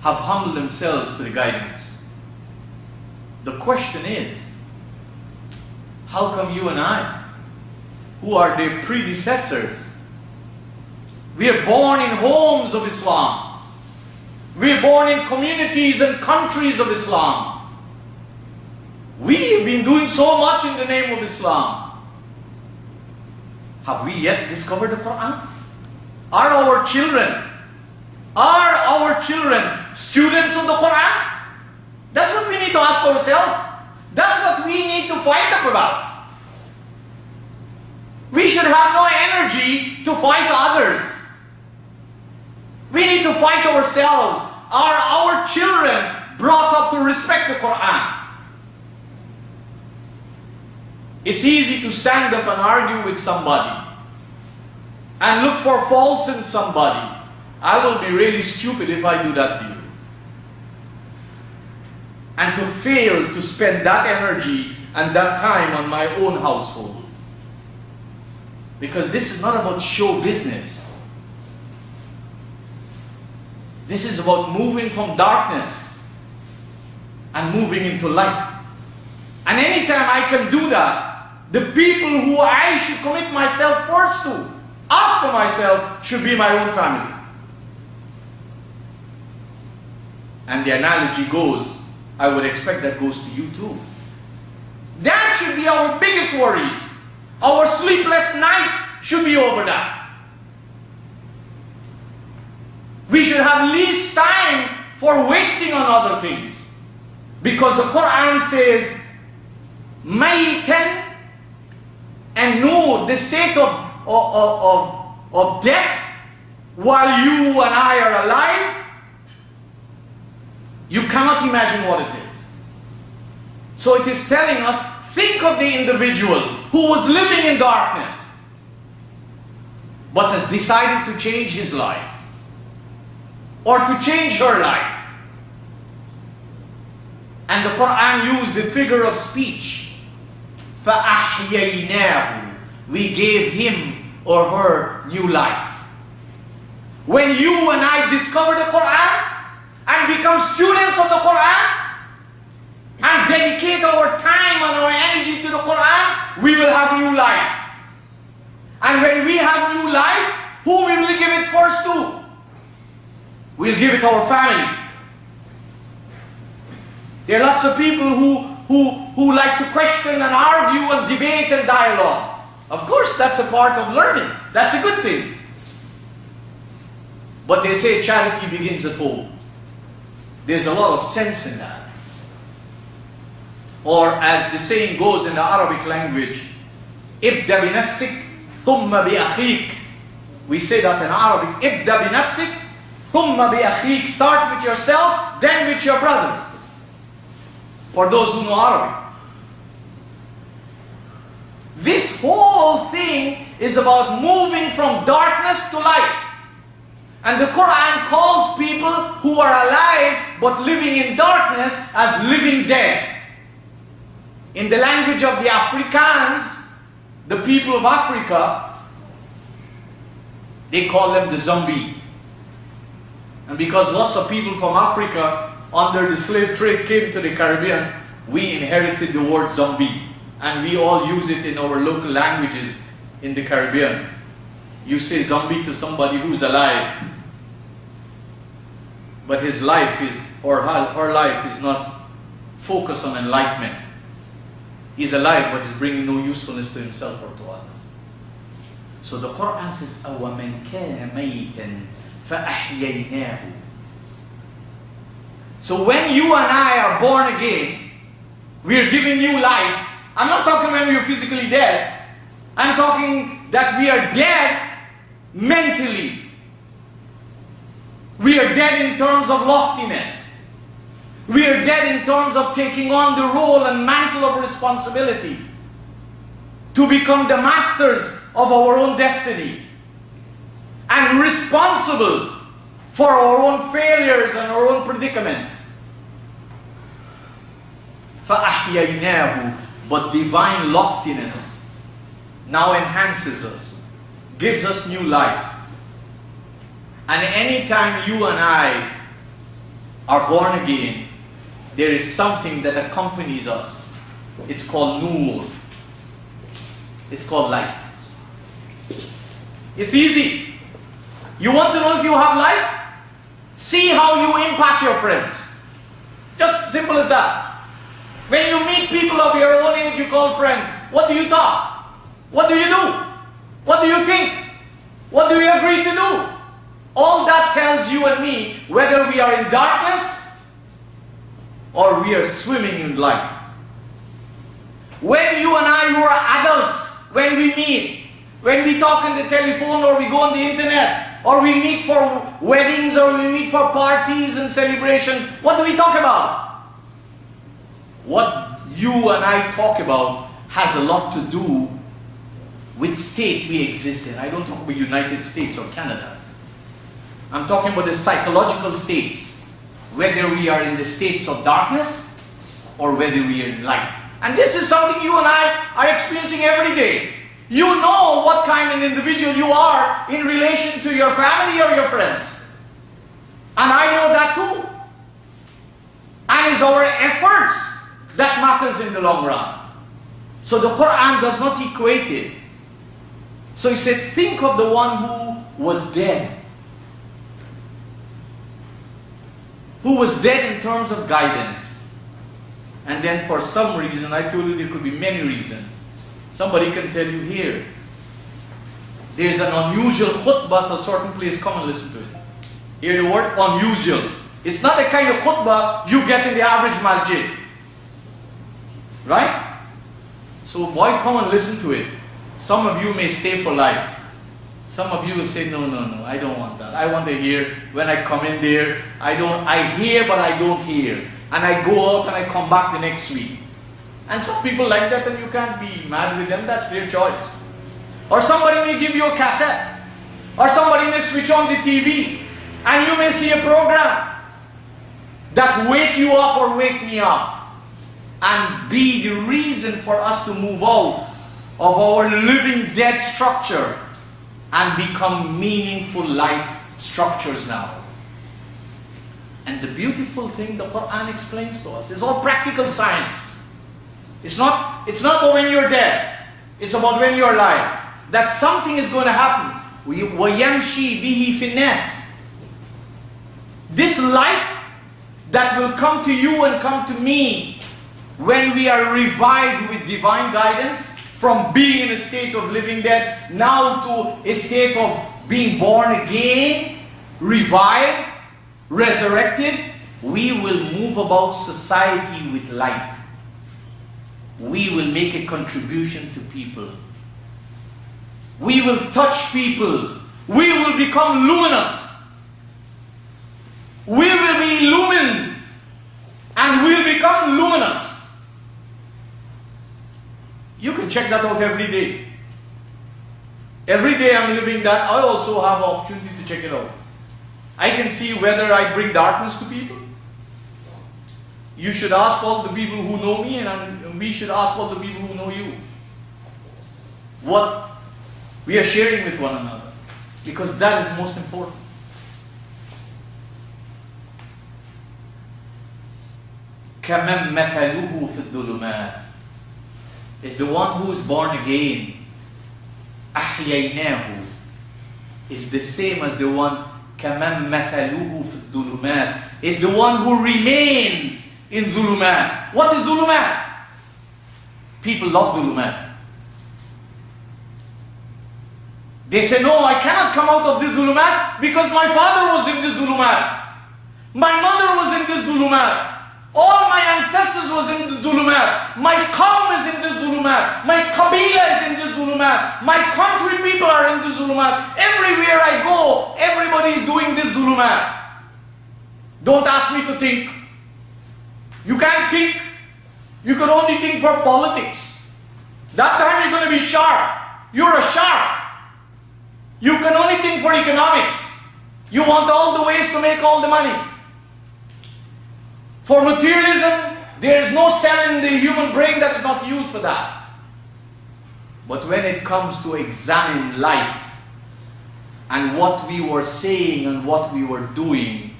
have humbled themselves to the guidance. The question is, how come you and I, who are their predecessors, we are born in homes of Islam, we are born in communities and countries of Islam, we have been doing so much in the name of Islam, have we yet discovered the Qur'an? Are our children students of the Qur'an? That's what we need to ask ourselves. That's what we need to fight up about. We should have no energy to fight others. We need to fight ourselves. Are our children brought up to respect the Qur'an? It's easy to stand up and argue with somebody and look for faults in somebody. I will be really stupid if I do that to you. And to fail to spend that energy and that time on my own household. Because this is not about show business. This is about moving from darkness and moving into light. And anytime I can do that, the people who I should commit myself first to, after myself, should be my own family. And the analogy goes, I would expect that goes to you too. That should be our biggest worries. Our sleepless nights should be over that. We should have least time for wasting on other things. Because the Qur'an says, Maytan, and know the state of death while you and I are alive. You cannot imagine what it is. So it is telling us, think of the individual who was living in darkness but has decided to change his life or to change her life. And the Qur'an used the figure of speech. فَأَحْيَيْنَاهُ. We gave him or her new life. When you and I discover the Qur'an and become students of the Qur'an and dedicate our time and our energy to the Qur'an, we will have new life. And when we have new life, who will we give it first to? We'll give it to our family. There are lots of people who like to question and argue and debate and dialogue. Of course, that's a part of learning. That's a good thing. But they say charity begins at home. There's a lot of sense in that. Or as the saying goes in the Arabic language, إِبْدَ بِنَفْسِكْ ثُمَّ بِأَخِيكَ. We say that in Arabic, إِبْدَ بِنَفْسِكْ ثُمَّ بِأَخِيكَ. Start with yourself, then with your brothers. For those who know Arabic. This whole thing is about moving from darkness to light. And the Qur'an calls people who are alive but living in darkness as living dead. In the language of the Afrikaans, the people of Africa, they call them the zombie. And because lots of people from Africa under the slave trade came to the Caribbean, we inherited the word zombie. And we all use it in our local languages in the Caribbean. You say zombie to somebody who's alive, but his life is, or her life is not focused on enlightenment. He's alive, but he's bringing no usefulness to himself or to others. So the Qur'an says, أَوَمَنْ كَانَ مَيْتًا فَأَحْيَيْنَاهُ. So when you and I are born again, we are given new life. I'm not talking when we are physically dead. I'm talking that we are dead mentally. We are dead in terms of loftiness. We are dead in terms of taking on the role and mantle of responsibility to become the masters of our own destiny and responsible for our own failures and our own predicaments. فَأَحْيَيْنَاهُ. But divine loftiness now enhances us, gives us new life. And anytime you and I are born again, there is something that accompanies us. It's called nur. It's called light. It's easy. You want to know if you have light? See how you impact your friends. Just simple as that. When you meet people of your own age you call friends, what do you talk? What do you do? What do you think? What do we agree to do? All that tells you and me whether we are in darkness or we are swimming in light. When you and I who are adults, when we meet, when we talk on the telephone or we go on the internet, or we meet for weddings or we meet for parties and celebrations, what do we talk about? What you and I talk about has a lot to do with state we exist in. I don't talk about United States or Canada. I'm talking about the psychological states, whether we are in the states of darkness or whether we are in light. And this is something you and I are experiencing every day. You know what kind of individual you are in relation to your family or your friends. And I know that too. And it's our efforts that matters in the long run. So the Qur'an does not equate it. So he said, think of the one who was dead. Who was dead in terms of guidance. And then for some reason, I told you there could be many reasons. Somebody can tell you here, there's an unusual khutbah to a certain place, come and listen to it. Hear the word unusual. It's not the kind of khutbah you get in the average masjid. Right? So why come and listen to it? Some of you may stay for life. Some of you will say, no, I don't want that. I want to hear when I come in there. I hear but I don't hear. And I go out and I come back the next week. And some people like that and you can't be mad with them. That's their choice. Or somebody may give you a cassette. Or somebody may switch on the TV. And you may see a program that wake you up or wake me up. And be the reason for us to move out of our living dead structure and become meaningful life structures now. And the beautiful thing the Qur'an explains to us is all practical science. It's not about when you're dead. It's about when you're alive. That something is going to happen. وَيَمْشِي بِهِ فِي النَّاسِ. This light that will come to you and come to me when we are revived with divine guidance, from being in a state of living dead, now to a state of being born again, revived, resurrected, we will move about society with light. We will make a contribution to people. We will touch people. We will become luminous. We will be illumined and we will become luminous. You can check that out every day. Every day I'm living that. I also have an opportunity to check it out. I can see whether I bring darkness to people. You should ask all the people who know me, and we should ask all the people who know you. What we are sharing with one another. Because that is most important. كَمَنْ مَثَلُهُ فِي الظُّلُمَاتِ is the one who is born again. أَحْيَيْنَاهُ is the same as the one كَمَنْ مَثَلُهُ فِي الظُّلُمَاتِ is the one who remains in zulumat. What is zulumat? People love zulumat. They say, no, I cannot come out of this zulumat because my father was in this zulumat. My mother was in this zulumat. All my ancestors was in this zulumat. My qawm is in this zulumat. My qabila is in this zulumat. My country people are in this zulumat. Everywhere I go, everybody is doing this zulumat. Don't ask me to think. You can't think. You can only think for politics. That time you're going to be sharp. You're a shark. You can only think for economics. You want all the ways to make all the money. For materialism, there is no cell in the human brain that is not used for that. But when it comes to examine life and what we were saying and what we were doing,